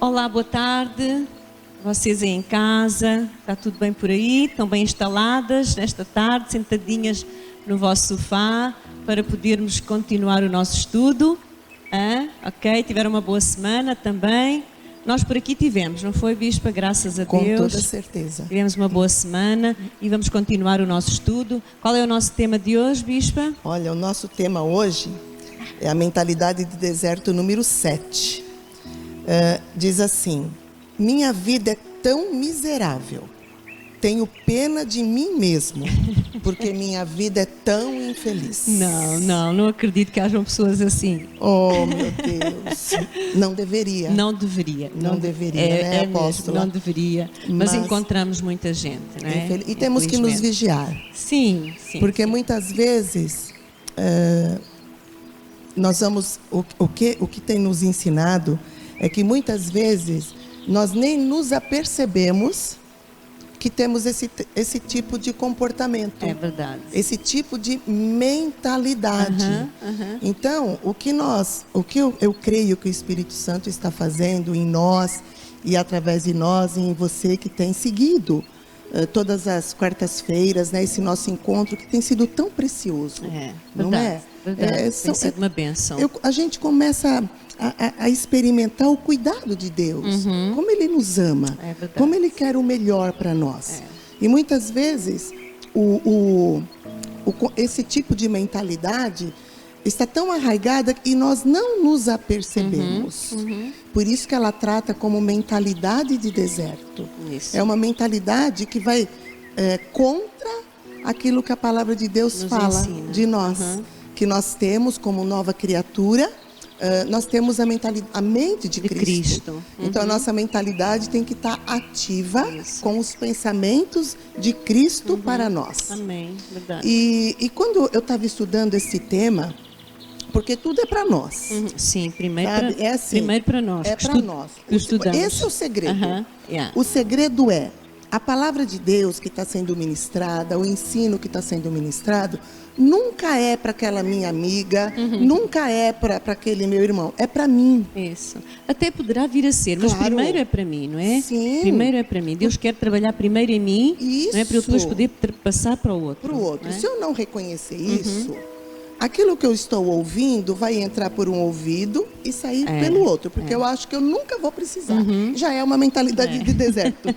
Olá, boa tarde. Vocês aí em casa, está tudo bem por aí? Estão bem instaladas nesta tarde, sentadinhas no vosso sofá, para podermos continuar o nosso estudo? Ok? Tiveram uma boa semana também? Nós por aqui tivemos, não foi, Bispa? Graças a Deus. Com toda certeza. Tivemos uma boa semana e vamos continuar o nosso estudo. Qual é o nosso tema de hoje, Bispa? Olha, o nosso tema hoje é a mentalidade de deserto número 7. Diz assim: minha vida é tão miserável, tenho pena de mim mesmo, porque minha vida é tão infeliz. Não acredito que hajam pessoas assim. Oh, meu Deus. Não deveria. Não deveria. Não deveria, né, apóstola? Não deveria. Mas encontramos muita gente, não é? E temos que nos vigiar. Sim. Porque muitas vezes nós vamos. O que tem nos ensinado é que muitas vezes nós nem nos apercebemos que temos esse tipo de comportamento. É verdade. Esse tipo de mentalidade. Então, o que eu creio que o Espírito Santo está fazendo em nós e através de nós, em você que tem seguido todas as quartas-feiras, né, esse nosso encontro que tem sido tão precioso. Não é? Verdade. Tem sido uma bênção. A gente começa a experimentar o cuidado de Deus, como Ele nos ama, como Ele quer o melhor para nós. E muitas vezes esse tipo de mentalidade está tão arraigada que nós não nos apercebemos. Por isso que ela trata como mentalidade de deserto. Isso. É uma mentalidade que vai contra aquilo que a palavra de Deus nos fala ensina. De nós. Que nós temos como nova criatura, nós temos a mente de Cristo. Então a nossa mentalidade tem que estar ativa com os pensamentos de Cristo para nós. Amém. Verdade. E quando eu estava estudando esse tema, porque tudo é para nós. Sim, primeiro para nós. É para nós. Esse é o segredo. O segredo é a palavra de Deus que está sendo ministrada, o ensino que está sendo ministrado, nunca é para aquela minha amiga, nunca é para aquele meu irmão, é para mim. Isso. Até poderá vir a ser, mas primeiro é para mim, não é? Sim. Primeiro é para mim. Deus quer trabalhar primeiro em mim, não é? Para eu depois poder passar para o outro. Para o outro. Não é? Se eu não reconhecer isso, aquilo que eu estou ouvindo vai entrar por um ouvido e sair pelo outro, porque eu acho que eu nunca vou precisar. Já é uma mentalidade de deserto.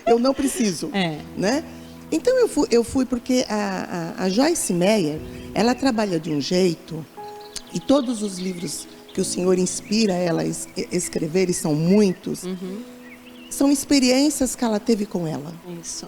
Eu não preciso, né? Então eu fui porque a Joyce Meyer, ela trabalha de um jeito, e todos os livros que o Senhor inspira ela a escrever, e são muitos, são experiências que ela teve com ela. Isso.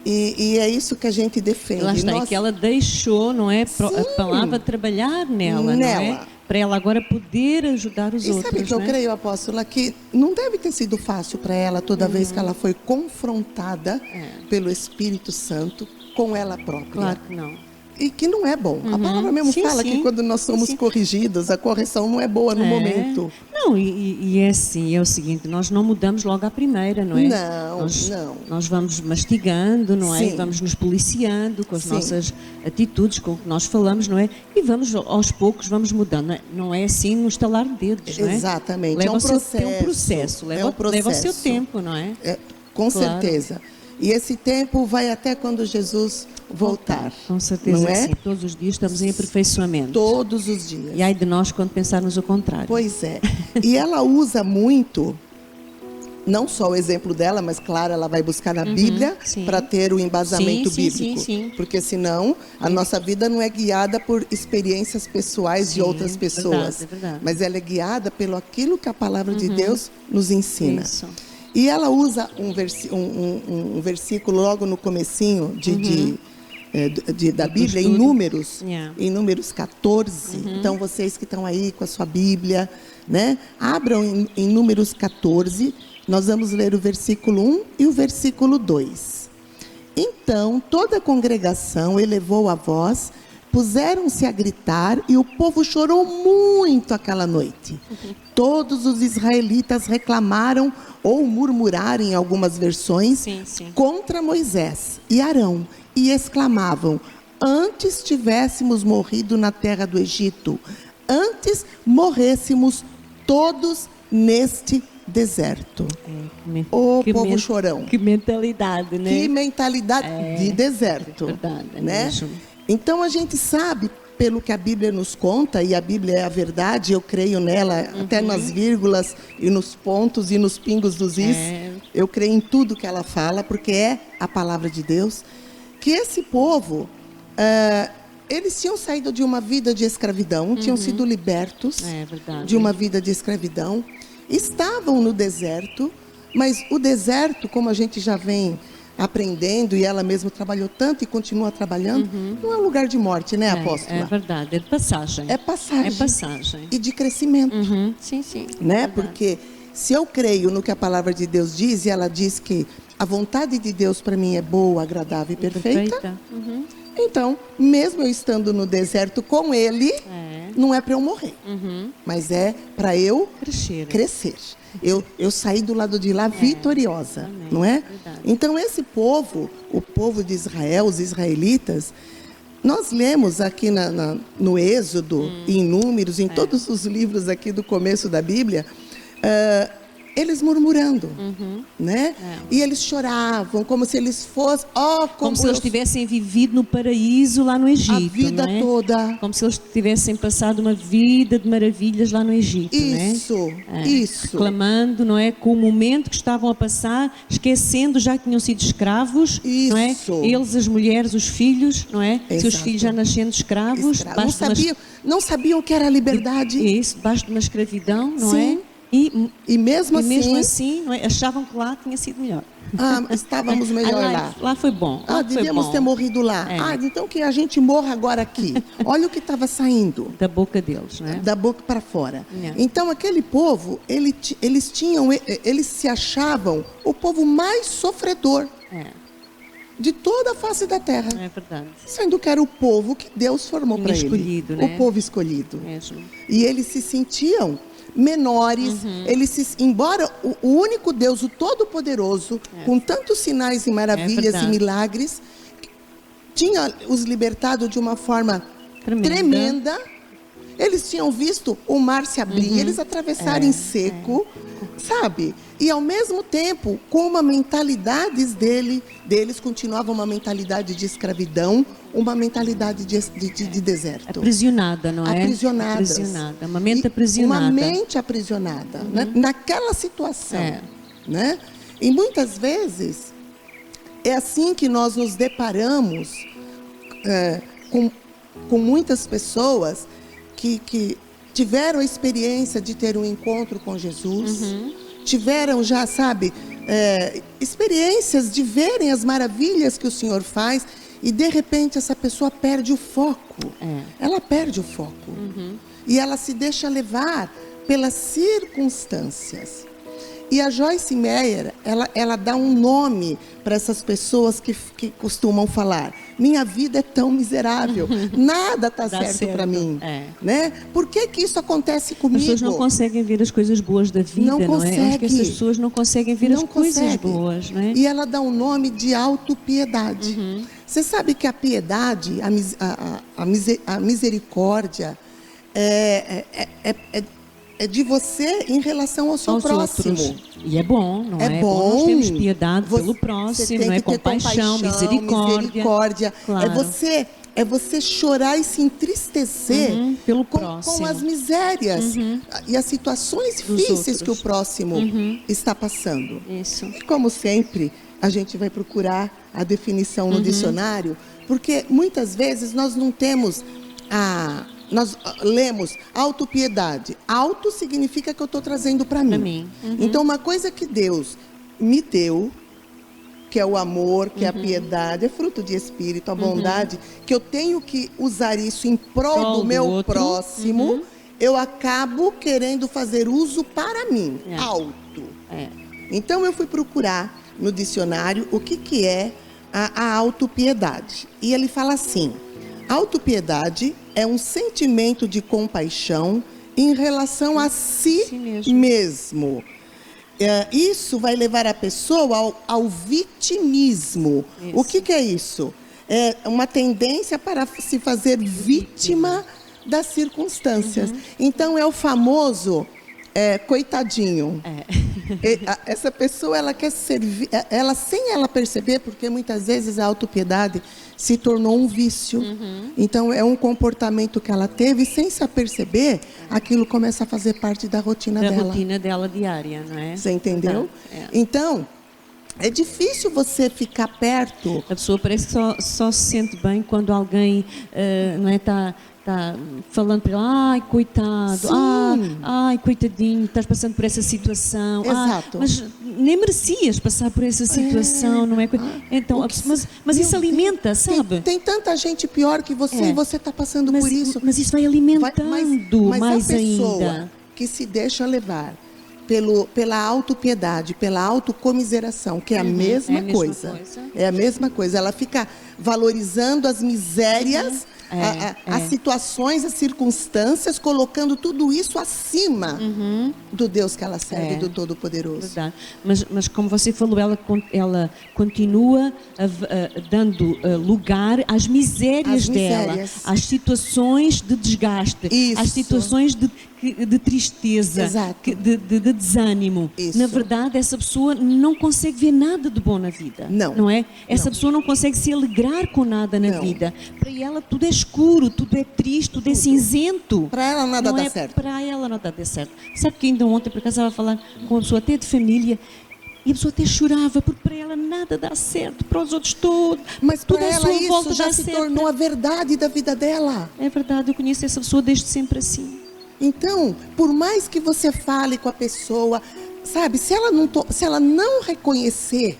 E é isso que a gente defende. Lá está, é que ela deixou, não é, a palavra trabalhar nela. Não é? Para ela agora poder ajudar os outros. E sabe que eu creio, apóstola, que não deve ter sido fácil para ela toda vez que ela foi confrontada pelo Espírito Santo com ela própria. Claro que não. E que não é bom. A palavra mesmo fala que quando nós somos corrigidos, a correção não é boa no momento. Não, e é assim, é o seguinte, nós não mudamos logo à primeira, não é? Não. Nós vamos mastigando, não é? E vamos nos policiando com as nossas atitudes, com o que nós falamos, não é? E vamos, aos poucos, vamos mudando. Não é assim no estalar de dedos, não é? Exatamente. Leva um processo. Leva o seu tempo, não é? Com certeza. E esse tempo vai até quando Jesus voltar. Com certeza, não é? Sim. Todos os dias estamos em aperfeiçoamento. Todos os dias. E ai de nós quando pensarmos o contrário. Pois é. E ela usa muito, não só o exemplo dela, mas claro, ela vai buscar na Bíblia para ter o embasamento bíblico. Sim. Porque senão a nossa vida não é guiada por experiências pessoais de outras pessoas. Verdade. Mas ela é guiada pelo aquilo que a palavra de Deus nos ensina. Isso. E ela usa um versículo logo no comecinho da Bíblia, em Números 14. Então, vocês que estão aí com a sua Bíblia, né? Abram em Números 14, nós vamos ler o versículo 1 e o versículo 2. Então, toda a congregação elevou a voz, puseram-se a gritar e o povo chorou muito aquela noite. Todos os israelitas reclamaram ou murmuraram em algumas versões contra Moisés e Arão e exclamavam: antes tivéssemos morrido na terra do Egito, antes morrêssemos todos neste deserto. O povo chorão. Que mentalidade, né? Que mentalidade de deserto. É verdade, é né? mesmo. Então a gente sabe, pelo que a Bíblia nos conta, e a Bíblia é a verdade, eu creio nela, até nas vírgulas e nos pontos e nos pingos dos is. Eu creio em tudo que ela fala, porque é a palavra de Deus. Que esse povo, eles tinham saído de uma vida de escravidão, tinham sido libertos de uma vida de escravidão, estavam no deserto, mas o deserto, como a gente já vem aprendendo, e ela mesma trabalhou tanto e continua trabalhando, não é um lugar de morte, né, apóstola? É verdade, é de passagem. É passagem. É passagem. E de crescimento. Sim, sim. Né? Porque se eu creio no que a palavra de Deus diz, e ela diz que a vontade de Deus para mim é boa, agradável e perfeita. Então, mesmo eu estando no deserto com Ele, não é para eu morrer, mas é para eu crescer. Eu saí do lado de lá vitoriosa, não é? Verdade. Então, esse povo, o povo de Israel, os israelitas, nós lemos aqui no Êxodo, em Números, em todos os livros aqui do começo da Bíblia, eles murmurando, né? E eles choravam, como se eles fossem... como se eles tivessem vivido no paraíso lá no Egito, a vida toda. Como se eles tivessem passado uma vida de maravilhas lá no Egito, isso, isso. Reclamando, não é? Com o momento que estavam a passar, esquecendo já que tinham sido escravos, isso. Não é? Eles, as mulheres, os filhos, não é? Exato. Seus filhos já nascendo escravos. Não sabiam o que era a liberdade. Isso, debaixo de uma escravidão, não é? E mesmo assim não é? Achavam que lá tinha sido melhor. Estávamos melhor lá. Lá foi bom. Devíamos ter morrido lá. Então que a gente morra agora aqui. Olha o que estava saindo. Da boca deles, né? Da boca para fora. Então aquele povo, eles se achavam o povo mais sofredor. De toda a face da terra. É verdade. Sendo que era o povo que Deus formou para ele. Escolhido, né? O povo escolhido. Mesmo. E eles se sentiam menores, embora o único Deus, o Todo-Poderoso, com tantos sinais e maravilhas e milagres, tinha os libertado de uma forma tremenda. Eles tinham visto o mar se abrir, eles atravessarem seco, sabe? E ao mesmo tempo, com uma mentalidade deles continuava uma mentalidade de escravidão, uma mentalidade de deserto. Aprisionada, não é? Aprisionada. Uma mente aprisionada. Uma mente aprisionada, né? Naquela situação. Né? E muitas vezes, é assim que nós nos deparamos com muitas pessoas que tiveram a experiência de ter um encontro com Jesus, tiveram já, sabe, experiências de verem as maravilhas que o Senhor faz, e de repente essa pessoa perde o foco. Ela perde o foco. E ela se deixa levar pelas circunstâncias. E a Joyce Meyer, ela dá um nome para essas pessoas que costumam falar: minha vida é tão miserável, nada está certo para mim. Né? Por que isso acontece comigo? As pessoas não conseguem ver as coisas boas da vida, não é? Acho que essas pessoas não conseguem ver as coisas boas. Não é? E ela dá um nome de autopiedade. Você sabe que a piedade, a misericórdia, é de você em relação ao seu próximo. Outros. E é bom, não é? É bom nós termos piedade pelo próximo, não é? Compaixão, misericórdia. Claro. É você chorar e se entristecer pelo com as misérias e as situações difíceis que o próximo está passando. Isso. E como sempre, a gente vai procurar a definição no dicionário, porque muitas vezes nós não temos nós lemos autopiedade. Auto significa que eu estou trazendo para mim. Então, uma coisa que Deus me deu, que é o amor, que é a piedade, é fruto de espírito, a bondade, que eu tenho que usar isso em prol do meu próximo, eu acabo querendo fazer uso para mim. Auto. Então, eu fui procurar no dicionário o que é a autopiedade. E ele fala assim: autopiedade é um sentimento de compaixão em relação a si mesmo. Isso vai levar a pessoa ao vitimismo. Isso. O que é isso? É uma tendência para se fazer vítima das circunstâncias. Então, é o famoso coitadinho. essa pessoa, ela quer servir, ela sem ela perceber, porque muitas vezes a autopiedade se tornou um vício. Então é um comportamento que ela teve, sem se aperceber, aquilo começa a fazer parte da rotina dela. Da rotina dela diária, não é? Você entendeu? Então, é difícil você ficar perto. A pessoa parece que só se sente bem quando alguém não é, tá falando para ela, ai, coitado, ai, coitadinho, estás passando por essa situação. Exato. Mas nem merecias passar por essa situação, não é? Então, mas isso alimenta, sabe? Tem tanta gente pior que você e você está passando por isso. Mas isso vai alimentando mais a pessoa ainda. Que se deixa levar pela autopiedade, pela autocomiseração, que é a mesma coisa. É a mesma coisa. Ela fica valorizando as misérias, as situações, as circunstâncias, colocando tudo isso acima do Deus que ela serve, do Todo-Poderoso. Verdade. Mas como você falou, ela continua dando lugar às misérias dela, às situações de desgaste, às situações de tristeza, de desânimo. Na verdade, essa pessoa não consegue ver nada de bom na vida. Não é? Essa pessoa não consegue se alegrar com nada na vida. Para ela tudo é escuro, tudo é triste, tudo é cinzento. Para ela nada dá certo. Para ela nada dá certo. Sabe que ainda ontem, por acaso, estava a falar com uma pessoa até de família, e a pessoa até chorava, porque para ela nada dá certo, para os outros tudo. Mas tudo para ela isso já se tornou a verdade da vida dela. É verdade, eu conheço essa pessoa desde sempre assim. Então, por mais que você fale com a pessoa, sabe, se ela não reconhecer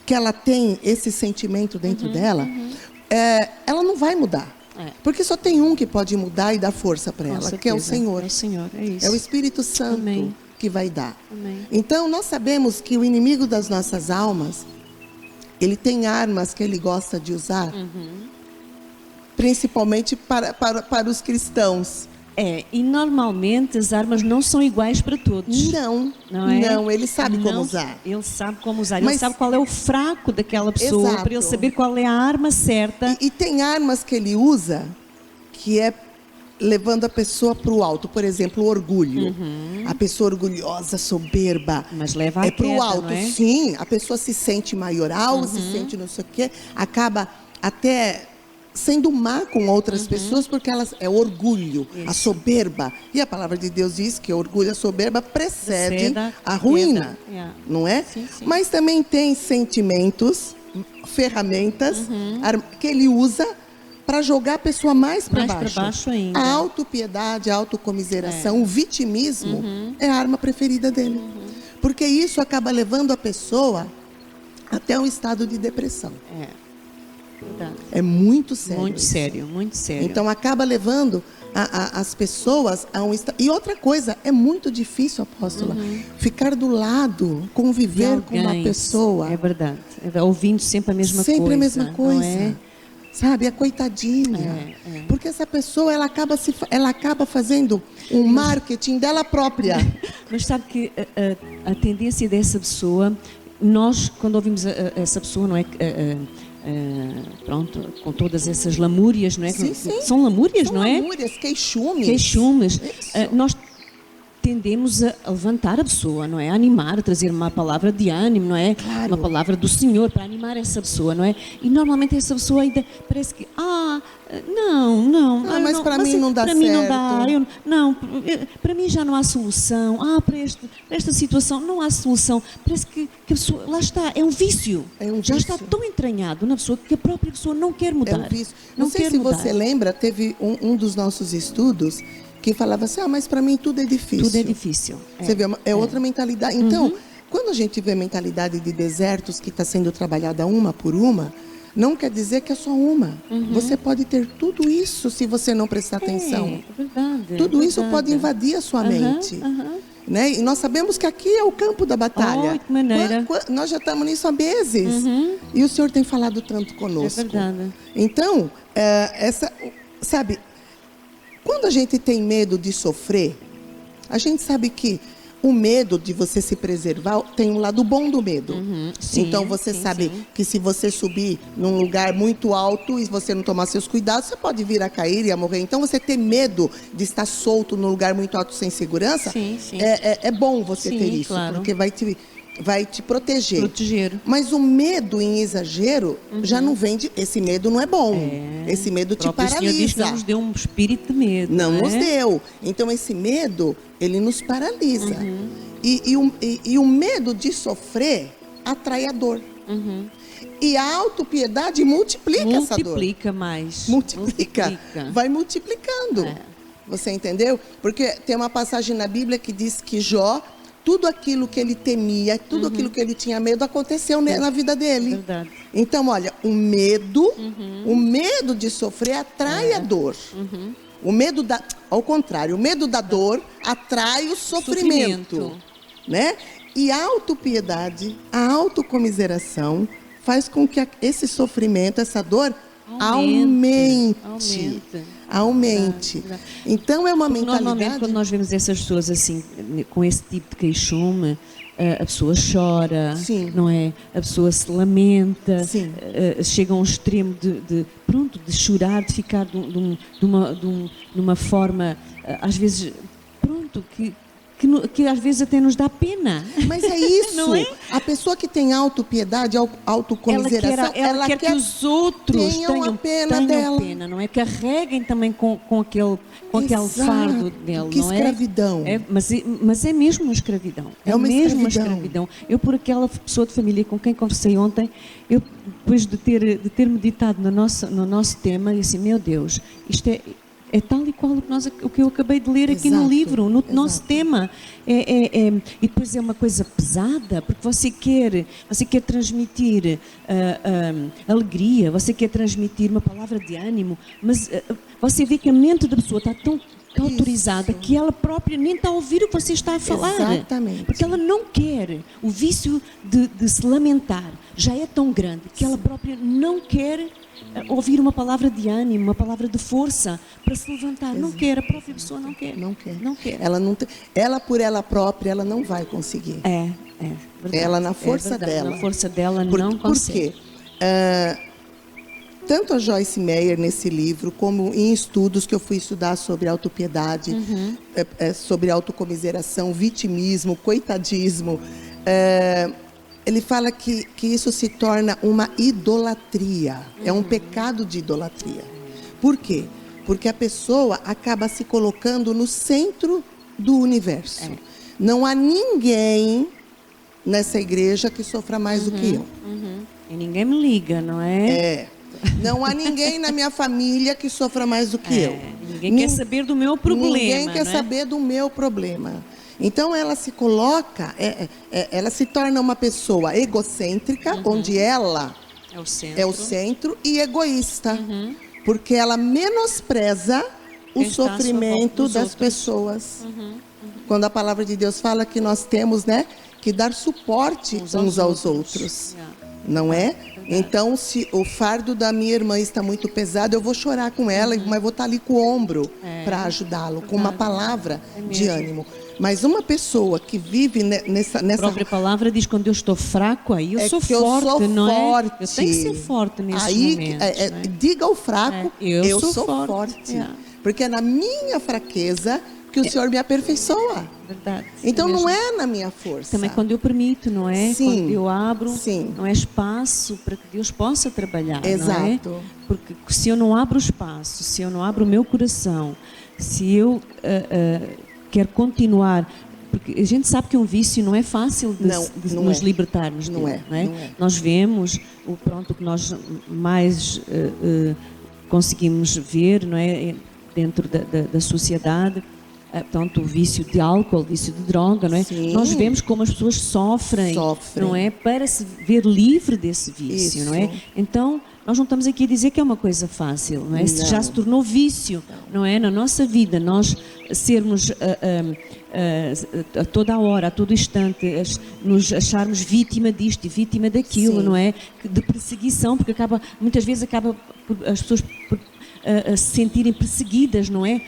que ela tem esse sentimento dentro dela, ela não vai mudar. Porque só tem um que pode mudar e dar força para ela, que é o Senhor. É o Senhor, é isso. É o Espírito Santo que vai dar. Amém. Então, nós sabemos que o inimigo das nossas almas, ele tem armas que ele gosta de usar, principalmente para os cristãos. E normalmente as armas não são iguais para todos. Não, ele sabe como usar. Ele sabe como usar, ele sabe qual é o fraco daquela pessoa, para ele saber qual é a arma certa. E tem armas que ele usa, que é levando a pessoa para o alto. Por exemplo, o orgulho. A pessoa orgulhosa, soberba. Mas leva a para o alto, não é? Sim, a pessoa se sente maioral, se sente não sei o quê, acaba até sendo má com outras pessoas, porque elas é orgulho, a soberba. E a palavra de Deus diz que o orgulho e a soberba precedem a ruína, não é? Sim. Mas também tem sentimentos, ferramentas que ele usa para jogar a pessoa mais para baixo ainda. A autopiedade, a autocomiseração, o vitimismo é a arma preferida dele. Porque isso acaba levando a pessoa até um estado de depressão. É muito sério. Muito sério. Então acaba levando as pessoas a um estado. E outra coisa, é muito difícil, apóstola, ficar do lado, conviver com uma pessoa. É verdade. Ouvindo sempre a mesma coisa. Sempre a mesma coisa. Sabe, a coitadinha. Porque essa pessoa, ela acaba fazendo um marketing dela própria. Mas sabe que a tendência dessa pessoa, nós, quando ouvimos essa pessoa, não é? Pronto, com todas essas lamúrias, não é? Sim. São lamúrias, não é? Lamúrias, queixumes. Nós tendemos a levantar a pessoa, não é? A animar, a trazer uma palavra de ânimo, não é? Claro. Uma palavra do Senhor para animar essa pessoa, não é? E normalmente essa pessoa ainda parece que, não. Mas para mim não dá certo. Para mim não dá. Para mim já não há solução. Para esta situação não há solução. Parece que a pessoa, lá está, é um vício. Já está tão entranhado na pessoa que a própria pessoa não quer mudar. É um vício. Não sei se você lembra, teve um dos nossos estudos que falava assim, mas para mim tudo é difícil. Tudo é difícil. Você vê, é outra mentalidade. Então, quando a gente vê mentalidade de desertos que está sendo trabalhada uma por uma, não quer dizer que é só uma. Você pode ter tudo isso se você não prestar atenção. É verdade. Tudo isso pode invadir a sua mente. Né? E nós sabemos que aqui é o campo da batalha. Que maneira. Nós já estamos nisso há meses. E o Senhor tem falado tanto conosco. É verdade. Então, sabe, quando a gente tem medo de sofrer, a gente sabe que o medo de você se preservar tem um lado bom do medo. Sim, então você sabe que se você subir num lugar muito alto e você não tomar seus cuidados, você pode vir a cair e a morrer. Então você ter medo de estar solto num lugar muito alto sem segurança, é bom você ter isso, porque vai te proteger. Mas o medo em exagero já não vem de... Esse medo não é bom. Esse medo te paralisa. O Senhor diz que não nos deu um espírito de medo. Não nos deu. Então esse medo, ele nos paralisa. E o medo de sofrer atrai a dor. E a autopiedade multiplica essa dor. Multiplica mais. Multiplica. Vai multiplicando. Você entendeu? Porque tem uma passagem na Bíblia que diz que Jó, tudo aquilo que ele temia, tudo aquilo que ele tinha medo, aconteceu na vida dele. Verdade. Então, olha, o medo de sofrer atrai a dor. O medo ao contrário, o medo da dor atrai o sofrimento. Né? E a autopiedade, a autocomiseração, faz com que esse sofrimento, essa dor, aumente. Então é uma mentalidade. Normalmente, quando nós vemos essas pessoas assim, com esse tipo de queixume, a pessoa chora, não é? A pessoa se lamenta, chega a um extremo de chorar, de ficar de uma forma, às vezes, que às vezes até nos dá pena. Mas é isso. Não é? A pessoa que tem autopiedade, autocomiseração, ela quer que os outros tenham pena dela. Não é? Carreguem também com aquele fardo dele. Que escravidão. Mas é mesmo uma escravidão. É mesmo uma escravidão. Eu, por aquela pessoa de família com quem conversei ontem, eu, depois de ter meditado no nosso tema, eu disse, meu Deus, isto é tal e qual o que eu acabei de ler aqui no livro, no nosso tema. E depois é uma coisa pesada, porque você quer transmitir alegria, você quer transmitir uma palavra de ânimo, mas você vê que a mente da pessoa está tão autorizada que ela própria nem está a ouvir o que você está a falar. Exatamente. Porque ela não quer. O vício de se lamentar já é tão grande que ela própria não quer ouvir uma palavra de ânimo, uma palavra de força para se levantar. Não quer, a própria pessoa não quer. Não quer. Ela por ela própria, ela não vai conseguir. Verdade. Ela na força dela. Na força dela não consegue. Por quê? Tanto a Joyce Meyer nesse livro, como em estudos que eu fui estudar sobre autopiedade, sobre autocomiseração, vitimismo, coitadismo, ele fala que isso se torna uma idolatria, é um pecado de idolatria. Por quê? Porque a pessoa acaba se colocando no centro do universo. Não há ninguém nessa igreja que sofra mais do que eu. E ninguém me liga, não é? Não há ninguém na minha família que sofra mais do que eu. Ninguém quer saber do meu problema. Ninguém quer saber do meu problema. Então ela se coloca, ela se torna uma pessoa egocêntrica, onde ela é o centro e egoísta. Porque ela menospreza o sofrimento das pessoas. Quando a palavra de Deus fala que nós temos, que dar suporte uns aos outros. Não é? Então, se o fardo da minha irmã está muito pesado, eu vou chorar com ela, mas vou estar ali com o ombro para ajudá-lo, com uma palavra de ânimo. Mas uma pessoa que vive nessa... A própria palavra diz, quando eu estou fraco, aí eu sou forte, não é? Eu tenho que ser forte nesse momento. Diga ao fraco, eu sou forte. Porque é na minha fraqueza que o Senhor me aperfeiçoa. Verdade. Então não é na minha força. Também quando eu permito, não é? Sim. Quando eu abro, não é espaço para que Deus possa trabalhar. Exato. Não é? Porque se eu não abro espaço, se eu não abro o meu coração, se eu quero continuar, porque a gente sabe que um vício não é fácil de nos libertarmos dele, não é? Nós vemos o que nós mais conseguimos ver, não é? Dentro da sociedade. Portanto, o vício de álcool, o vício de droga, não é? Sim. Nós vemos como as pessoas sofrem, não é? Para se ver livre desse vício, não é? Então, nós não estamos aqui a dizer que é uma coisa fácil, não é? Já se tornou vício, não é? Na nossa vida, nós sermos a toda a hora, a todo instante, nos acharmos vítima disto e vítima daquilo, não é? De perseguição, porque muitas vezes acaba as pessoas a se sentirem perseguidas, não é?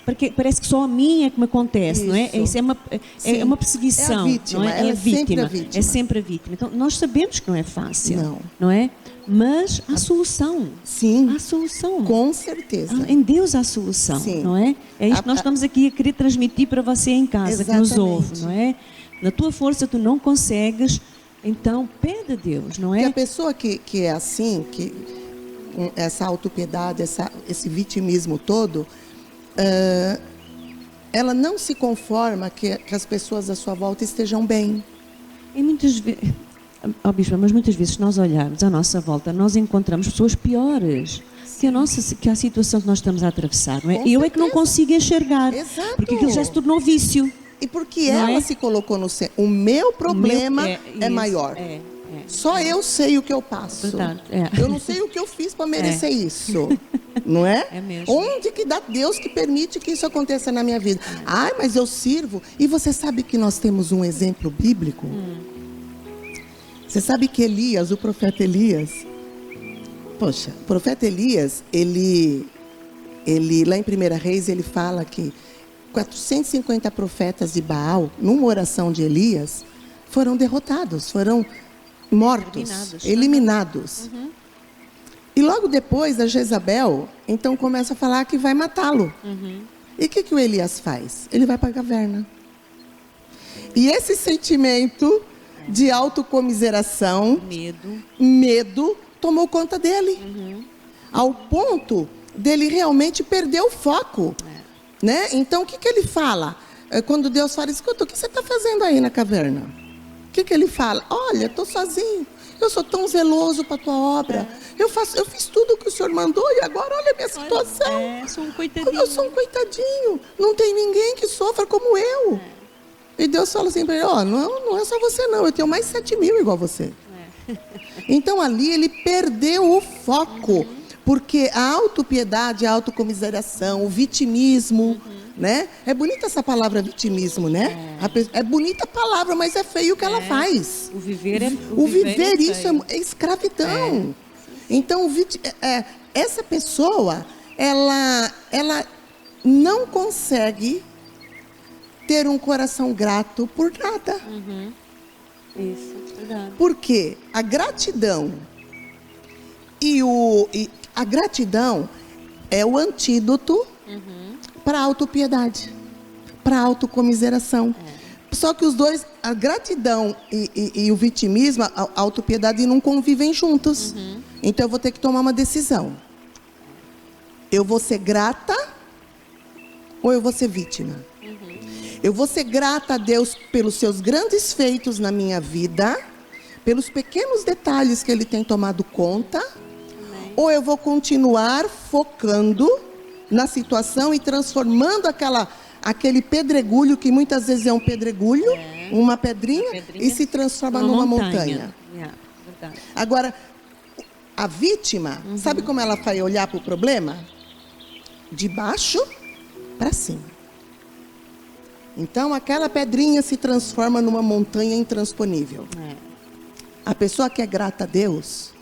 Porque parece que só a mim é que me acontece, não é? Isso é uma perseguição. É a vítima, não é? ela é sempre a vítima. É sempre a vítima. Então, nós sabemos que não é fácil, não é? Mas há solução. Sim. Há solução. Com certeza. Em Deus há solução, não é? É isto que nós estamos aqui a querer transmitir para você em casa, que nos ouve, não é? Na tua força tu não consegues, então pede a Deus, não é? Porque a pessoa que é assim, que com essa autopiedade, esse vitimismo todo, ela não se conforma que as pessoas à sua volta estejam bem. E muitas vezes... Bispa, mas muitas vezes se nós olharmos à nossa volta, nós encontramos pessoas piores que a situação que nós estamos a atravessar, não é? Eu é que não consigo enxergar. Exato. Porque aquilo já se tornou vício. E porque ela se colocou no centro. O meu problema é maior. Só eu sei o que eu passo. Verdade, eu não sei o que eu fiz para merecer isso. Não é? É mesmo. Onde que dá Deus que permite que isso aconteça na minha vida? Ai, mas eu sirvo. E você sabe que nós temos um exemplo bíblico? Você sabe que Elias, o profeta Elias, poxa, o profeta Elias, ele lá em 1 Reis, ele fala que 450 profetas de Baal, numa oração de Elias, foram derrotados, foram mortos, eliminados. E logo depois, a Jezabel, então começa a falar que vai matá-lo. E o que o Elias faz? Ele vai para a caverna. E esse sentimento de autocomiseração, medo tomou conta dele. Ao ponto dele realmente perder o foco. Né? Então, o que ele fala? Quando Deus fala, escuta, o que você está fazendo aí na caverna? O que ele fala? Olha, estou sozinho. Eu sou tão zeloso para a tua obra. Eu fiz tudo o que o Senhor mandou e agora olha a minha situação. Sou um coitadinho. Eu sou um coitadinho. Não tem ninguém que sofra como eu. E Deus fala assim para ele, não é só você não, eu tenho mais 7.000 igual você. Então ali ele perdeu o foco, porque a autopiedade, a autocomiseração, o vitimismo, né? É bonita essa palavra vitimismo, né? É bonita a palavra, mas é feio o que ela faz. O viver isso é escravidão. Então essa pessoa, ela não consegue ter um coração grato por nada. Isso, verdade. Porque a gratidão a gratidão é o antídoto para a autopiedade, para a autocomiseração. Só que os dois, a gratidão e o vitimismo, a autopiedade não convivem juntos. Então eu vou ter que tomar uma decisão. Eu vou ser grata ou eu vou ser vítima? Eu vou ser grata a Deus pelos seus grandes feitos na minha vida, pelos pequenos detalhes que Ele tem tomado conta, ou eu vou continuar focando na situação e transformando aquele pedregulho, que muitas vezes é um pedregulho, uma pedrinha, e se transforma numa montanha. Agora, a vítima, sabe como ela vai olhar para o problema? De baixo para cima. Então, aquela pedrinha se transforma numa montanha intransponível. A pessoa que é grata a Deus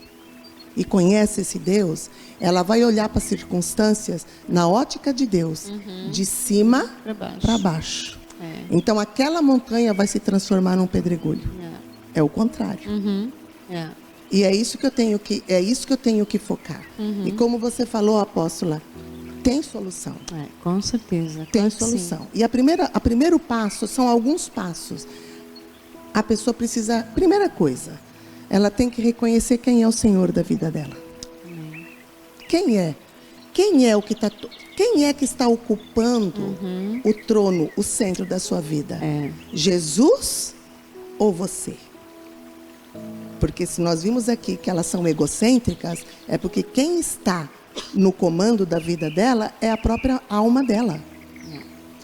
e conhece esse Deus, ela vai olhar para as circunstâncias na ótica de Deus, de cima para baixo. Então, aquela montanha vai se transformar num pedregulho. É o contrário. E é isso que eu tenho que focar. E como você falou, apóstola, tem solução. Com certeza. Tem solução. E o primeiro passo, são alguns passos. A pessoa precisa, primeira coisa, ela tem que reconhecer quem é o Senhor da vida dela. Quem é? Quem é que está ocupando o trono, o centro da sua vida? Jesus ou você? Porque se nós vimos aqui que elas são egocêntricas, é porque quem está no comando da vida dela é a própria alma dela.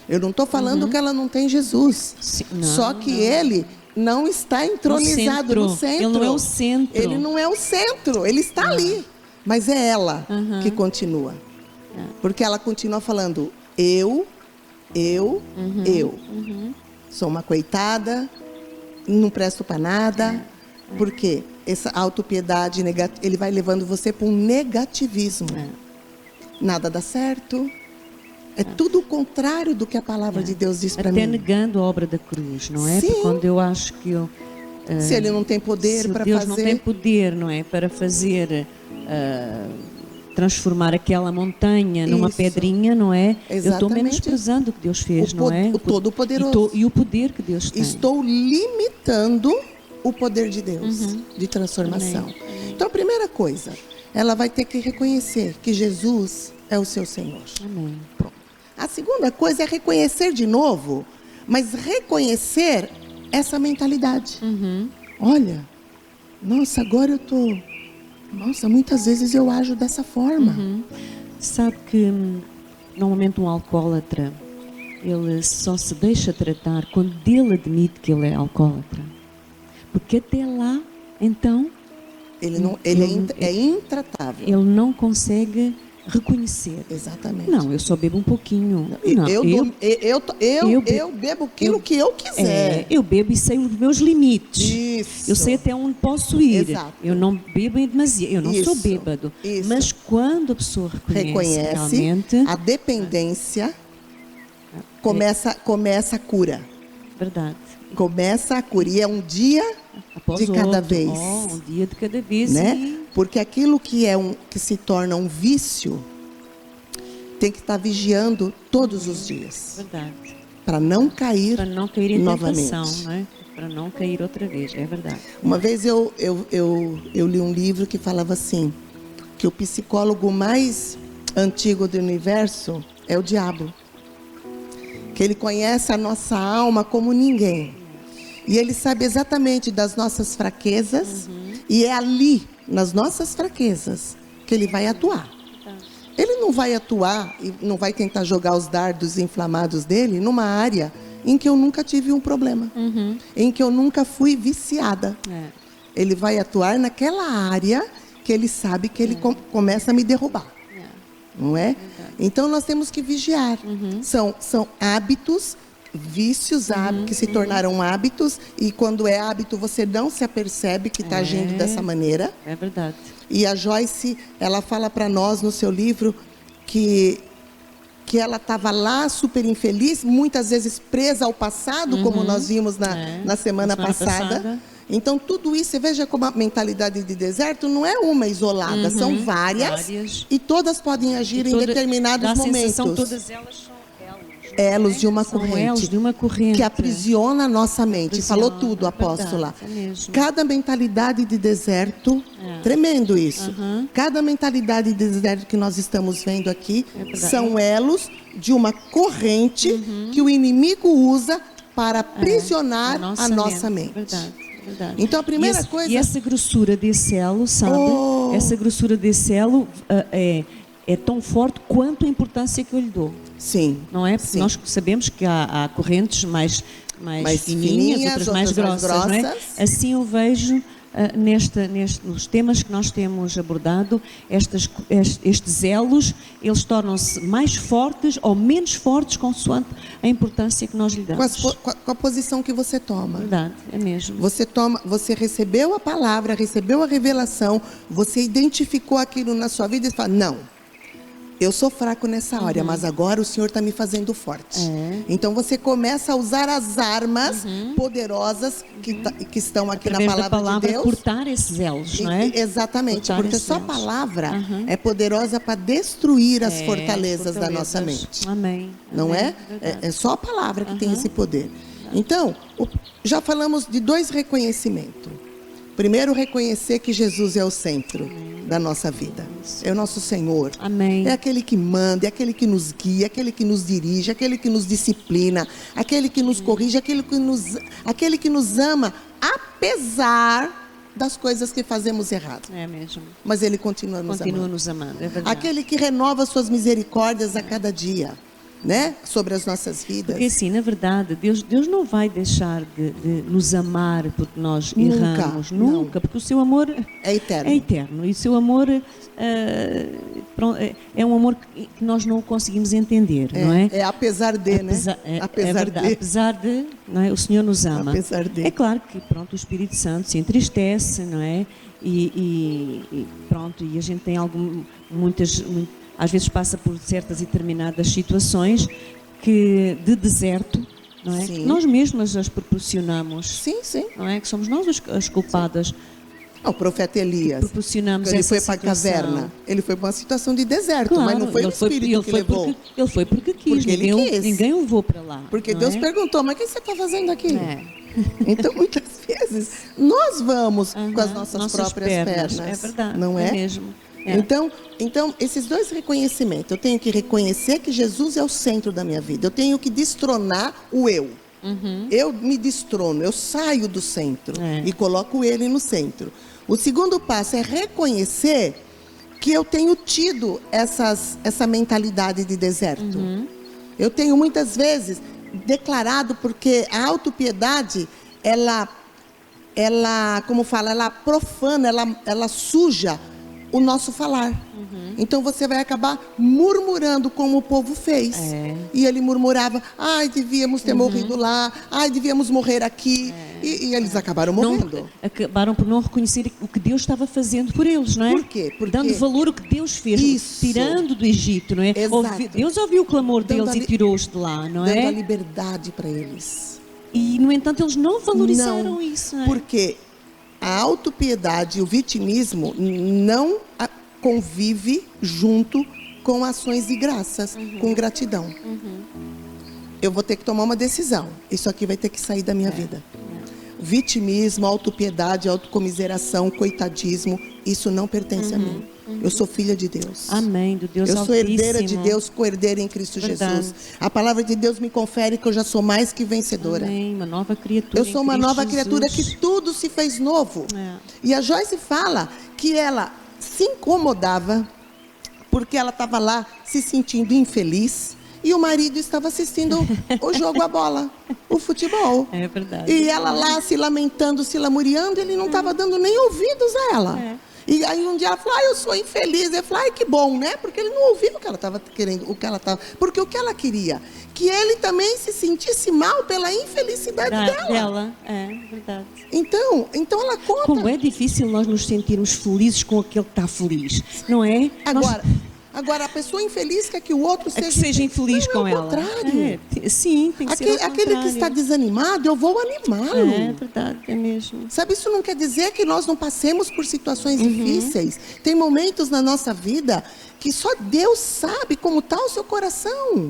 Eu não estou falando que ela não tem Jesus. Só que ele não está entronizado no centro. Ele não é o centro. Ele não é o centro. Ele está ali. Mas é ela que continua. Porque ela continua falando, eu. Sou uma coitada, não presto para nada. Porque essa autopiedade, ele vai levando você para um negativismo. nada dá certo. É tudo o contrário do que a palavra de Deus diz para mim. Até negando a obra da cruz, não é? Sim. Porque quando eu acho que eu... se ele não tem poder para fazer... Deus não tem poder, não é? Para fazer... transformar aquela montanha numa pedrinha, não é? Exatamente. Eu estou menosprezando o que Deus fez, não é? O Todo-Poderoso. E o poder que Deus tem. Estou limitando o poder de Deus, de transformação. Amém. Então, a primeira coisa, ela vai ter que reconhecer que Jesus é o seu Senhor. Amém. Pronto. A segunda coisa é reconhecer de novo, mas reconhecer essa mentalidade. Olha, nossa, agora eu estou... Nossa, muitas vezes eu ajo dessa forma. Sabe que normalmente um alcoólatra, ele só se deixa tratar quando ele admite que ele é alcoólatra. Porque até lá, então... Ele é intratável. Ele não consegue reconhecer. Exatamente. Não, eu só bebo um pouquinho. Não, eu bebo aquilo que eu quiser. Eu bebo e sei os meus limites. Isso. Eu sei até onde posso ir. Exato. Eu não bebo em demasia. Eu não sou bêbado. Isso. Mas quando a pessoa reconhece realmente... a dependência, começa a cura. Verdade. Começa a cura. E é um dia após de cada vez. Um dia de cada vez. Né? Porque aquilo que se torna um vício tem que estar vigiando todos os dias. Verdade. Para não cair em novamente. Tentação, né? Para não cair outra vez, é verdade. Uma vez eu li um livro que falava assim, que o psicólogo mais antigo do universo é o diabo. Que ele conhece a nossa alma como ninguém. E ele sabe exatamente das nossas fraquezas. E é ali, nas nossas fraquezas, que ele vai atuar. Ele não vai atuar e não vai tentar jogar os dardos inflamados dele numa área em que eu nunca tive um problema. Em que eu nunca fui viciada. Ele vai atuar naquela área que ele sabe que ele começa a me derrubar. Não é? Então nós temos que vigiar. São hábitos, vícios, hábitos, que se tornaram hábitos, e quando é hábito você não se apercebe que está agindo dessa maneira. É verdade. E a Joyce, ela fala para nós no seu livro que ela estava lá super infeliz, muitas vezes presa ao passado, como nós vimos na semana passada. Então, tudo isso, você veja como a mentalidade de deserto não é uma isolada, são várias, e todas podem agir em determinados momentos. Todas elas são elos de uma corrente, que aprisiona a nossa mente. Falou tudo, apóstola. Cada mentalidade de deserto, tremendo isso. Cada mentalidade de deserto que nós estamos vendo aqui são elos de uma corrente que o inimigo usa para aprisionar a nossa mente. Verdade. Então a primeira coisa... E essa grossura desse elo, sabe? Essa grossura desse elo é tão forte quanto a importância que eu lhe dou. Sim. Não é? Porque nós sabemos que há correntes mais fininhas, outras mais grossas. Não é? Assim eu vejo nos temas que nós temos abordado, estes elos, eles tornam-se mais fortes ou menos fortes consoante a importância que nós lhe damos. Com a posição que você toma. Verdade, é mesmo. Você recebeu a palavra, recebeu a revelação, você identificou aquilo na sua vida e fala, não, eu sou fraco nessa área, mas agora o Senhor está me fazendo forte. Então você começa a usar as armas poderosas que estão aqui na palavra de Deus. Cortar esses elos, não é? Exatamente, porque só a palavra é poderosa para destruir as fortalezas da nossa mente. Amém. Não é? É só a palavra que tem esse poder. Então, já falamos de 2 reconhecimentos. Primeiro, reconhecer que Jesus é o centro da nossa vida. É o nosso Senhor. Amém. É aquele que manda, é aquele que nos guia, aquele que nos dirige, aquele que nos disciplina, aquele que nos corrige, aquele que nos ama, apesar das coisas que fazemos errado. É mesmo. Mas Ele continua nos amando. É verdade. Aquele que renova suas misericórdias a cada dia. Né? Sobre as nossas vidas. Porque assim, na verdade, Deus não vai deixar de nos amar porque nós erramos. Nunca. Porque o seu amor é eterno. É eterno. E o seu amor é um amor que nós não conseguimos entender, não é? É apesar de, né? Apesar de, não é? O Senhor nos ama. Apesar de. É claro que, pronto, o Espírito Santo se entristece, não é? E pronto, e a gente tem às vezes passa por certas e determinadas situações de deserto, não é? Sim. Nós mesmas as proporcionamos. Sim, sim. Não é? Que somos nós as culpadas. O profeta Elias, Proporcionamos quando ele essa foi para a situação. caverna, ele foi para uma situação de deserto, Claro, mas não foi o Espírito que levou. Ele foi porque quis, Porque ele quis. ninguém o levou para lá. Porque não Deus é? perguntou, mas o que você está fazendo aqui? É. Então, muitas vezes, nós vamos com as nossas próprias pernas. É verdade, não é? mesmo. É. Então, esses dois reconhecimentos, eu tenho que reconhecer que Jesus é o centro da minha vida. Eu tenho que destronar o eu. Eu me destrono, eu saio do centro e coloco ele no centro. O segundo passo é reconhecer que eu tenho tido essa mentalidade de deserto. Eu tenho muitas vezes declarado, porque a autopiedade, ela como fala, ela profana, ela suja o nosso falar. Então você vai acabar murmurando como o povo fez. E ele murmurava, ai, devíamos ter morrido lá, ai, devíamos morrer aqui. E eles acabaram morrendo. Acabaram por não reconhecer o que Deus estava fazendo por eles, não é? Por quê? Porque dando valor ao que Deus fez, isso, tirando do Egito, não é? Exato. Deus ouviu o clamor Dando deles e tirou-os de lá, não dando é? a liberdade para eles. E, no entanto, eles não valorizaram isso, não é? Porque a autopiedade e o vitimismo não convive junto com ações de graças, com gratidão. Eu vou ter que tomar uma decisão. Isso aqui vai ter que sair da minha vida. Vitimismo, autopiedade, autocomiseração, coitadismo, isso não pertence a mim. Eu sou filha de Deus. Amém, do Deus Eu sou Altíssimo. herdeira de Deus, co-herdeira em Cristo Jesus. A palavra de Deus me confere que eu já sou mais que vencedora. Amém, uma nova criatura. Eu sou uma nova criatura, que tudo se fez novo. E a Joyce fala que ela se incomodava porque ela estava lá se sentindo infeliz e o marido estava assistindo o jogo, a bola, o futebol. É verdade. E ela lá se lamentando, se lamuriando, ele não estava dando nem ouvidos a ela. E aí um dia ela falou, eu sou infeliz. Ele falou, que bom, né? Porque ele não ouviu o que ela estava querendo, porque o que ela queria, que ele também se sentisse mal pela infelicidade dela. É verdade. Então ela conta. Como é difícil nós nos sentirmos felizes com aquele que está feliz, não é? Agora, a pessoa infeliz quer que o outro seja infeliz com ela. Contrário. Sim, tem que ser ao aquele contrário. que está desanimado, eu vou animá-lo. É verdade, é mesmo. Sabe, isso não quer dizer que nós não passemos por situações difíceis. Tem momentos na nossa vida que só Deus sabe como está o seu coração.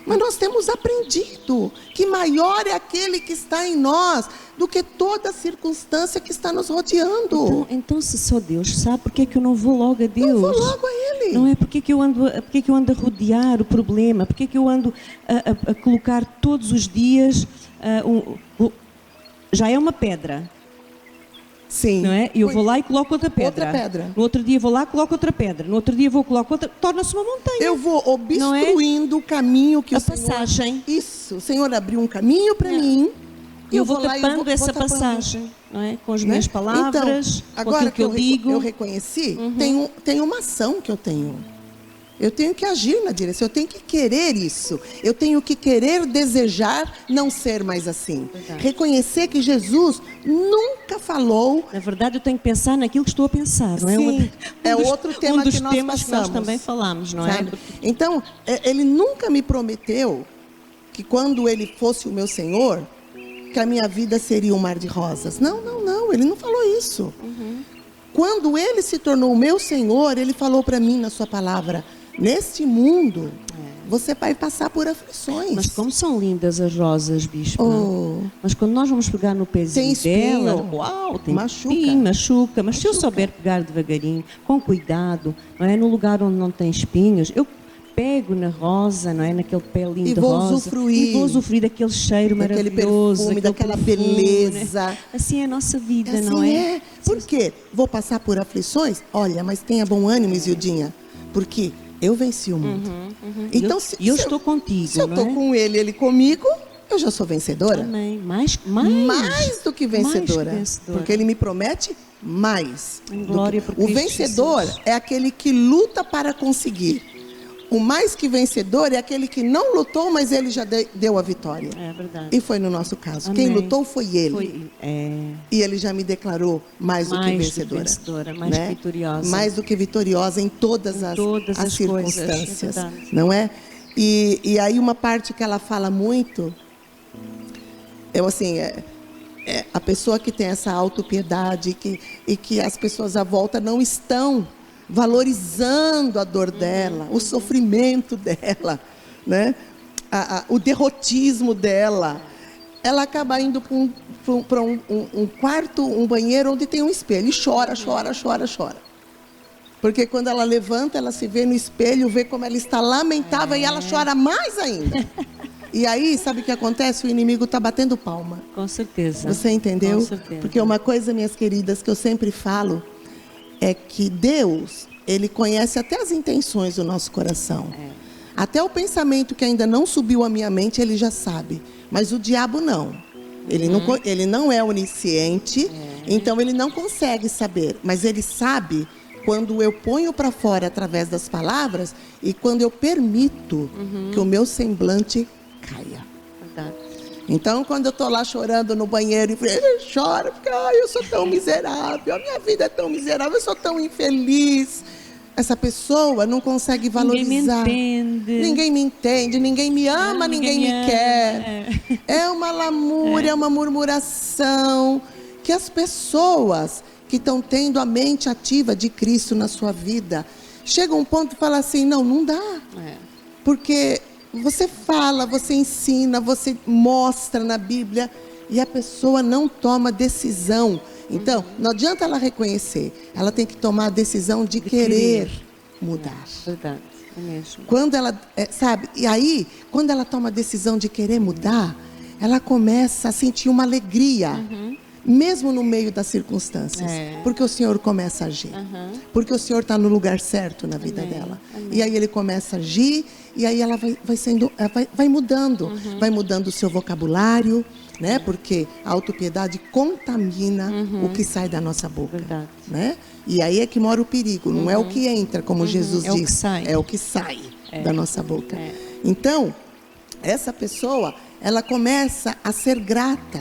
Mas nós temos aprendido que maior é aquele que está em nós do que toda circunstância que está nos rodeando. Então se só Deus sabe, por que é que eu não vou logo a Deus? Eu vou logo a Ele. Não é? Porque é que eu ando a rodear o problema? Porque é que eu ando a colocar todos os dias já é uma pedra. Sim. Não é? Eu vou lá e coloco outra pedra. No outro dia vou lá, coloco outra pedra. No outro dia vou coloco outra. Torna-se uma montanha. Eu vou obstruindo o caminho que a o Senhor... passagem. Isso. O Senhor abriu um caminho para mim. Eu vou tapando essa passagem, não é? Com as minhas palavras, então, agora com aquilo que eu digo. Eu reconheci, tem uma ação que eu tenho. Eu tenho que agir na direção, eu tenho que querer isso. Eu tenho que querer, desejar não ser mais assim. Verdade. Reconhecer que Jesus nunca falou... Na verdade, eu tenho que pensar naquilo que estou a pensar, não é? Sim, outro tema que nós temas passamos. que nós também falamos, não sabe? é? Então, ele nunca me prometeu que quando ele fosse o meu Senhor, que a minha vida seria um mar de rosas. Não, ele não falou isso. Quando ele se tornou o meu Senhor, ele falou para mim na sua palavra, neste mundo, você vai passar por aflições. Mas como são lindas as rosas, bispo. Mas quando nós vamos pegar no pezinho dela, uau, tem espinho, machuca. Mas se eu souber pegar devagarinho, com cuidado, não é? No lugar onde não tem espinhos, eu pego na rosa, não é? Naquele pé lindo de rosa. E vou usufruir daquele cheiro maravilhoso. Daquela beleza. Né? Assim é a nossa vida, assim não é? Por quê? Vou passar por aflições? Olha, mas tenha bom ânimo, Isildinha. Porque eu venci o mundo. Então, eu estou contigo. Se eu estou com ele comigo, eu já sou vencedora. Amém. Mais do que vencedora. Porque ele me promete mais. Glória por Cristo o vencedor Jesus. é aquele que luta para conseguir. o mais que vencedor é aquele que não lutou, mas ele já deu a vitória. É verdade. E foi no nosso caso. Amém. Quem lutou foi ele. E ele já me declarou mais do que vencedora. Mais né? que vitoriosa. Mais do que vitoriosa em todas as circunstâncias. Coisas, não é? E aí uma parte que ela fala muito, assim, a pessoa que tem essa autopiedade e que as pessoas à volta não estão valorizando a dor dela, o sofrimento dela, né? O derrotismo dela. Ela acaba indo para um quarto, um banheiro onde tem um espelho e chora. Porque quando ela levanta, ela se vê no espelho, vê como ela está lamentável e ela chora mais ainda. E aí, sabe o que acontece? O inimigo está batendo palma. Com certeza. Você entendeu? Com certeza. Porque uma coisa, minhas queridas, que eu sempre falo é que Deus, Ele conhece até as intenções do nosso coração. Até o pensamento que ainda não subiu à minha mente, Ele já sabe. Mas o diabo não. Ele não é onisciente, então ele não consegue saber. Mas ele sabe quando eu ponho para fora através das palavras e quando eu permito que o meu semblante caia. Verdade. Então, quando eu estou lá chorando no banheiro e ele chora, porque eu sou tão miserável, a minha vida é tão miserável, eu sou tão infeliz. Essa pessoa não consegue valorizar. Ninguém me entende, ninguém me ama, ninguém me quer. É uma lamúria, uma murmuração que as pessoas que estão tendo a mente ativa de Cristo na sua vida chegam a um ponto e falam assim, não dá. Porque você fala, você ensina, você mostra na Bíblia e a pessoa não toma decisão. Então, não adianta ela reconhecer, ela tem que tomar a decisão de querer mudar. Verdade, é mesmo. Quando ela, sabe, e aí, quando ela toma a decisão de querer mudar, ela começa a sentir uma alegria, mesmo no meio das circunstâncias, porque o Senhor começa a agir, porque o Senhor está no lugar certo na vida dela. E aí ele começa a agir, e aí ela vai mudando, vai mudando o seu vocabulário, né? Porque a autopiedade contamina o que sai da nossa boca. Verdade. Né? E aí é que mora o perigo, não é o que entra, como Jesus diz, o que sai. É o que sai da nossa boca. Então, essa pessoa, ela começa a ser grata.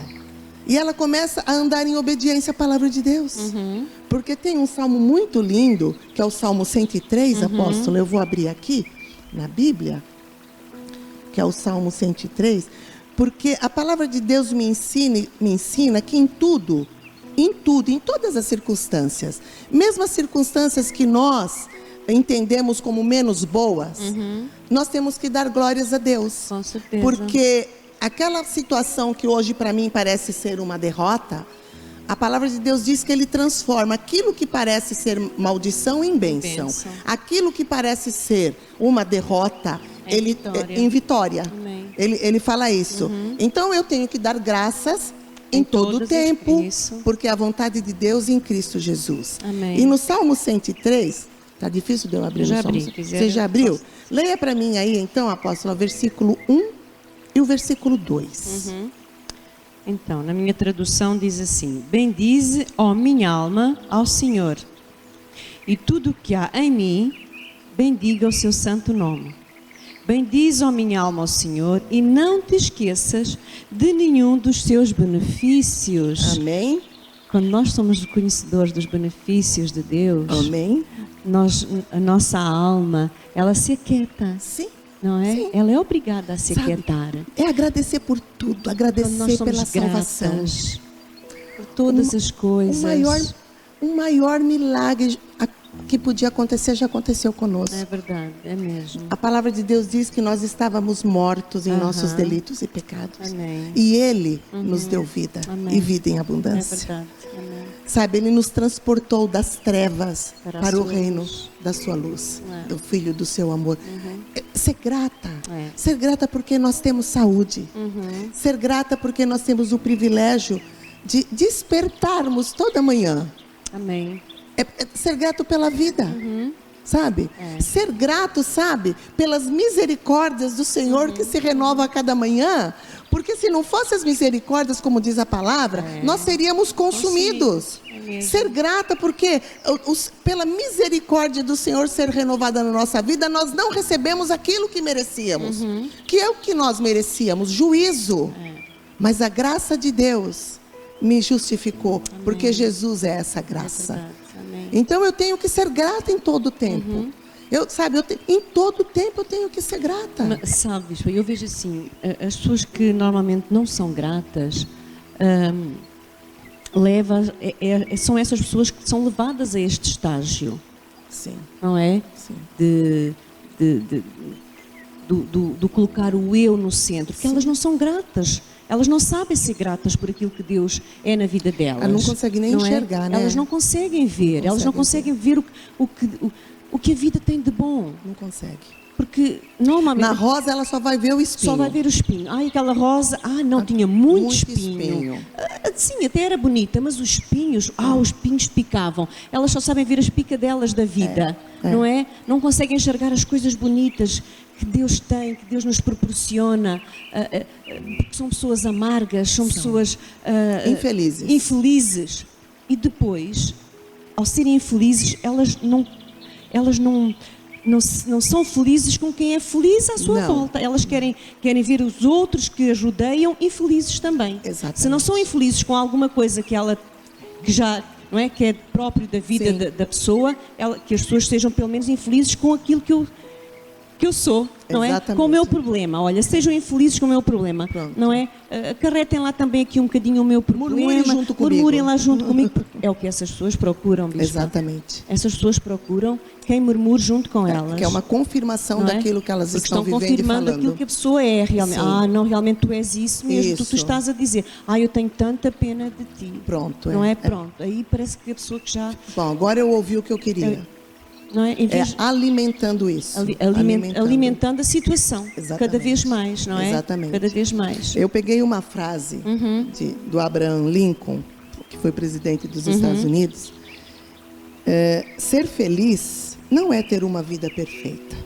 E ela começa a andar em obediência à palavra de Deus. Porque tem um salmo muito lindo, que é o Salmo 103, apóstolo. Eu vou abrir aqui na Bíblia, que é o Salmo 103, porque a palavra de Deus me ensina que em tudo, em todas as circunstâncias, mesmo as circunstâncias que nós entendemos como menos boas, nós temos que dar glórias a Deus. Com certeza. Porque aquela situação que hoje para mim parece ser uma derrota, a palavra de Deus diz que Ele transforma aquilo que parece ser maldição em bênção. Aquilo que parece ser uma derrota, em vitória. Ele fala isso. Então eu tenho que dar graças em todo o tempo, porque é a vontade de Deus em Cristo Jesus. Amém. E no Salmo 103, está difícil de eu abrir no Salmo? Você já abriu? Leia para mim aí então, apóstolo, o versículo 1 e o versículo 2. Então, na minha tradução diz assim: bendize, ó minha alma, ao Senhor, e tudo o que há em mim, bendiga o seu santo nome. Bendize, ó minha alma, ao Senhor, e não te esqueças de nenhum dos seus benefícios. Amém. Quando nós somos reconhecedores dos benefícios de Deus, amém, a nossa alma, ela se aquieta. Sim. Não é? Sim. Ela é obrigada a se aquietar. É agradecer por tudo, agradecer pela salvação. Por todas as coisas. O maior milagre que podia acontecer já aconteceu conosco. É verdade, é mesmo. A palavra de Deus diz que nós estávamos mortos em nossos delitos e pecados. Amém. E Ele nos deu vida. Amém. E vida em abundância. É verdade. Amém. Sabe, Ele nos transportou das trevas para o reino da sua luz, do Filho do seu amor. Ser grata. Ser grata porque nós temos saúde. Ser grata porque nós temos o privilégio de despertarmos toda manhã. Amém. Ser grato pela vida. Sabe? Ser grato, sabe? Pelas misericórdias do Senhor que se renova a cada manhã. Porque se não fossem as misericórdias, como diz a palavra, nós seríamos consumidos. Ser grata porque pela misericórdia do Senhor ser renovada na nossa vida, nós não recebemos aquilo que merecíamos. Que é o que nós merecíamos, juízo. Mas a graça de Deus me justificou, porque Jesus é essa graça. Então eu tenho que ser grata em todo o tempo. Em todo o tempo eu tenho que ser grata. Mas, sabe, Bispo, eu vejo assim, as pessoas que normalmente não são gratas, são essas pessoas que são levadas a este estágio. Sim. Não é? Sim. Do colocar o eu no centro, porque elas não são gratas. Elas não sabem ser gratas por aquilo que Deus é na vida delas. Elas não conseguem nem enxergar, né? Elas não conseguem ver. Elas não conseguem ver o que a vida tem de bom. Não consegue. Porque normalmente... Na rosa ela só vai ver o espinho. Só vai ver o espinho. Ai, aquela rosa... não, tinha muito espinho. Sim, até era bonita, mas os espinhos... os espinhos picavam. Elas só sabem ver as picadelas da vida, não é? Não conseguem enxergar as coisas bonitas que Deus tem, que Deus nos proporciona, porque são pessoas amargas, são pessoas infelizes. E depois, ao serem infelizes, elas não são felizes com quem é feliz à sua volta. Elas querem ver os outros que as rodeiam infelizes também. Exatamente. Se não são infelizes com alguma coisa que já não é, que é próprio da vida da pessoa, que as pessoas sejam pelo menos infelizes com aquilo que eu sou, não é? Com o meu problema. Olha, sejam infelizes com o meu problema. Pronto. Não é? Acarretem lá também aqui um bocadinho o meu problema. Murmurem lá junto comigo. É o que essas pessoas procuram, Bispo. Exatamente. Essas pessoas procuram quem murmure junto com elas. Que é uma confirmação daquilo que elas estão vivendo e falando. Estão confirmando aquilo que a pessoa é realmente. Sim. Não, realmente tu és isso mesmo. Tu estás a dizer. Eu tenho tanta pena de ti. Pronto. Não é? Pronto. Aí parece que a pessoa que já... Bom, agora eu ouvi o que eu queria. Não é? Alimentando isso. Alimentando a situação. Exatamente. Cada vez mais, não é? Exatamente. Cada vez mais. Eu peguei uma frase do Abraham Lincoln, que foi presidente dos Estados Unidos. Ser feliz não é ter uma vida perfeita,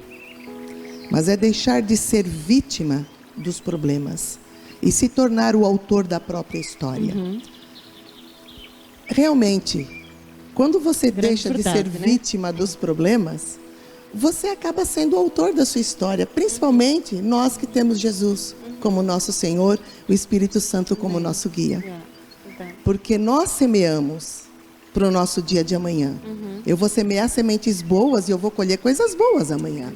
mas é deixar de ser vítima dos problemas e se tornar o autor da própria história. Realmente, quando você deixa de ser vítima dos problemas, você acaba sendo o autor da sua história, principalmente nós que temos Jesus como nosso Senhor, o Espírito Santo como nosso guia. Porque nós semeamos para o nosso dia de amanhã. Eu vou semear sementes boas e eu vou colher coisas boas amanhã.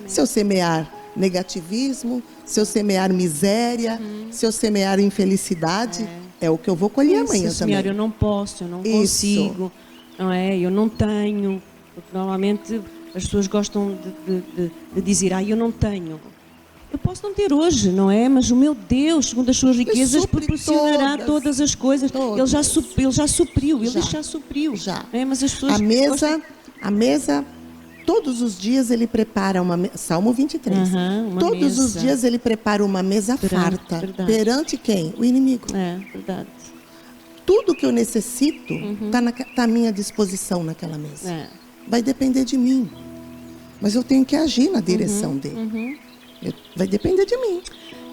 Se eu semear negativismo, se eu semear miséria, se eu semear infelicidade, é o que eu vou colher amanhã também. Eu não posso, eu não consigo. Não é? Eu não tenho, porque normalmente as pessoas gostam de dizer, eu não tenho. Eu posso não ter hoje, não é? Mas o meu Deus, segundo as suas riquezas, proporcionará todas as coisas. Ele já supriu. Já. É? Mas as pessoas a mesa, todos os dias ele prepara uma mesa, Salmo 23. Todos os dias ele prepara uma mesa farta. Perante quem? O inimigo. É, verdade. Tudo que eu necessito está à minha disposição naquela mesa. Vai depender de mim. Mas eu tenho que agir na direção dele. Vai depender de mim.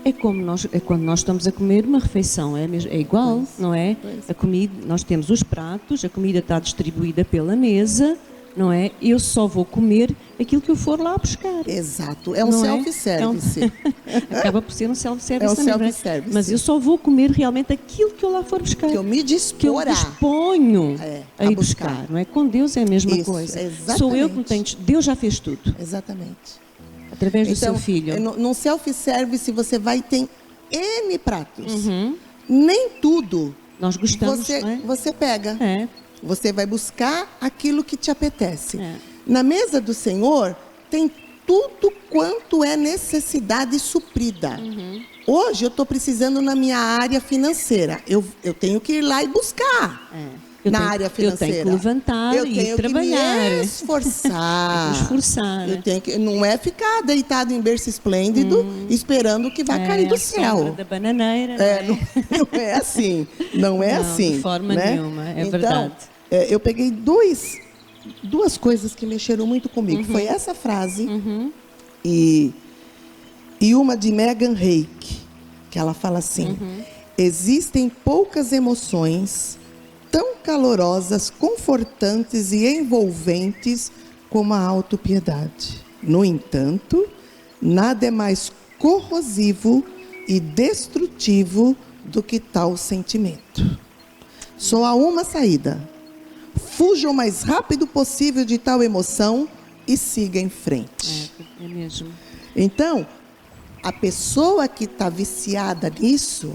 É quando nós estamos a comer uma refeição, é igual, não é? A comida, nós temos os pratos, a comida está distribuída pela mesa, não é? Eu só vou comer aquilo que eu for lá buscar. Exato, é um self-service. Acaba por ser um self-service também. Self-service. Mas eu só vou comer realmente aquilo que eu lá for buscar. Que eu me disponho a ir buscar. Não é? Com Deus é a mesma coisa. Exatamente. Sou eu que não tenho. Deus já fez tudo. Exatamente. Através do seu filho. No self-service você vai ter N pratos. Nem tudo nós gostamos, você pega. Você vai buscar aquilo que te apetece. Na mesa do Senhor tem tudo quanto é necessidade suprida. Hoje eu estou precisando na minha área financeira. Eu tenho que ir lá e buscar. Área financeira. Eu tenho que levantar e trabalhar. Eu tenho que me esforçar. Tenho que não é ficar deitado em berço esplêndido esperando que vai cair do céu. Da bananeira. Não é assim. Não é assim. De forma nenhuma, verdade. Eu peguei duas coisas que mexeram muito comigo. Foi essa frase e uma de Megan Hake, que ela fala assim: existem poucas emoções tão calorosas, confortantes e envolventes como a autopiedade. No entanto, nada é mais corrosivo e destrutivo do que tal sentimento. Só há uma saída: fuja o mais rápido possível de tal emoção e siga em frente. É mesmo. Então, a pessoa que está viciada nisso,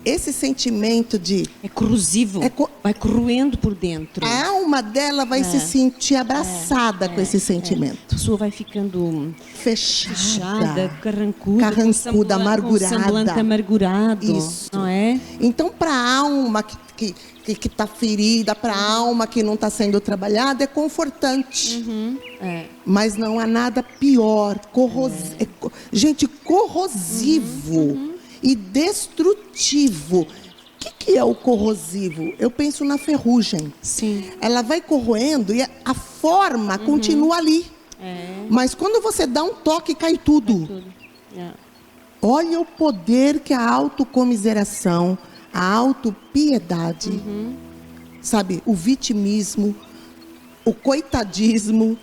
esse sentimento de... É corrosivo, vai corroendo por dentro. A alma dela vai se sentir abraçada com esse sentimento. A pessoa vai ficando fechada, carrancuda, amargurada. Com semblante amargurado. Isso. Não é? Então, para a alma que está ferida, para a alma que não está sendo trabalhada, é confortante. Mas não há nada pior, gente, corrosivo e destrutivo. O que é o corrosivo? Eu penso na ferrugem. Sim. Ela vai corroendo e a forma continua ali. Mas quando você dá um toque, cai tudo. Olha o poder que a autocomiseração, a autopiedade, sabe, o vitimismo, o coitadismo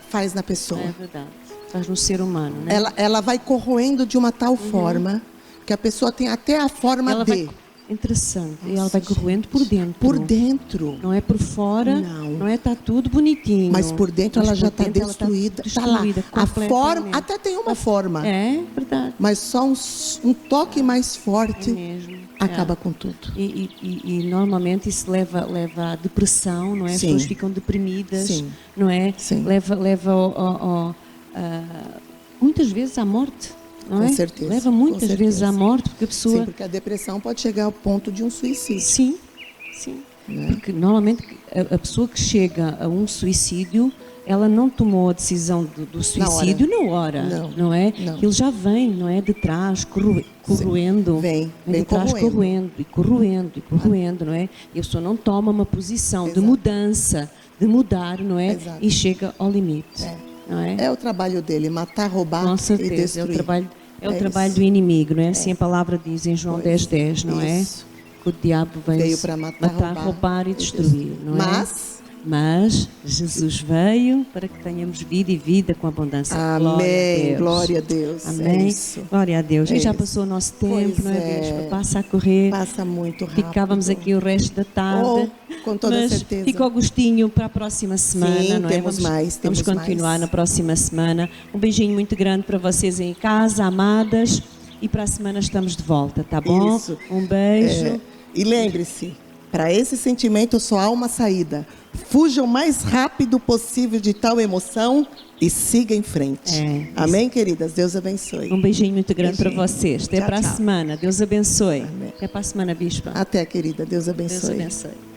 faz na pessoa. É verdade. Faz no ser humano, né? Ela vai corroendo de uma tal forma que a pessoa tem até a forma de... Interessante. Nossa, e ela vai corroendo por dentro. Por dentro. Não é por fora. Não é, está tudo bonitinho. Mas por dentro ela já está destruída. Está lá. A forma, até tem uma forma. É verdade. Mas só um toque mais forte acaba com tudo. E normalmente isso leva à depressão, não é? As pessoas ficam deprimidas, não é? Leva muitas vezes à morte. Não é? Com certeza. Leva muitas vezes à morte, porque a pessoa... Sim, porque a depressão pode chegar ao ponto de um suicídio. Sim. Né? Porque normalmente a pessoa que chega a um suicídio, ela não tomou a decisão do suicídio na hora. Não é? Não. Ele já vem, não é? De trás, corroendo. Vem de trás, corroendo, não é? E a pessoa não toma uma posição de mudança, de mudar, não é? Exato. E chega ao limite. Não é? É o trabalho dele, matar, roubar e destruir. É o trabalho do inimigo, não é? Assim a palavra diz em João 10:10, não é? Que o diabo veio para matar, roubar e destruir, não é? Mas Jesus veio para que tenhamos vida e vida com abundância. Amém. Glória a Deus. Amém. Glória a Deus. E já passou o nosso tempo, não é, Bispa? Passa a correr. Passa muito rápido. Ficávamos aqui o resto da tarde. Com toda certeza. Fica o gostinho para a próxima semana, Sim, não é? Vamos continuar na próxima semana. Um beijinho muito grande para vocês em casa, amadas. E para a semana estamos de volta, tá bom? Isso. Um beijo. E lembre-se, para esse sentimento só há uma saída. Fuja o mais rápido possível de tal emoção e siga em frente. Amém, queridas? Deus abençoe. Um beijinho muito grande para vocês. Até para a semana. Deus abençoe. Amém. Até para a semana, Bispa. Até, querida. Deus abençoe. Deus abençoe.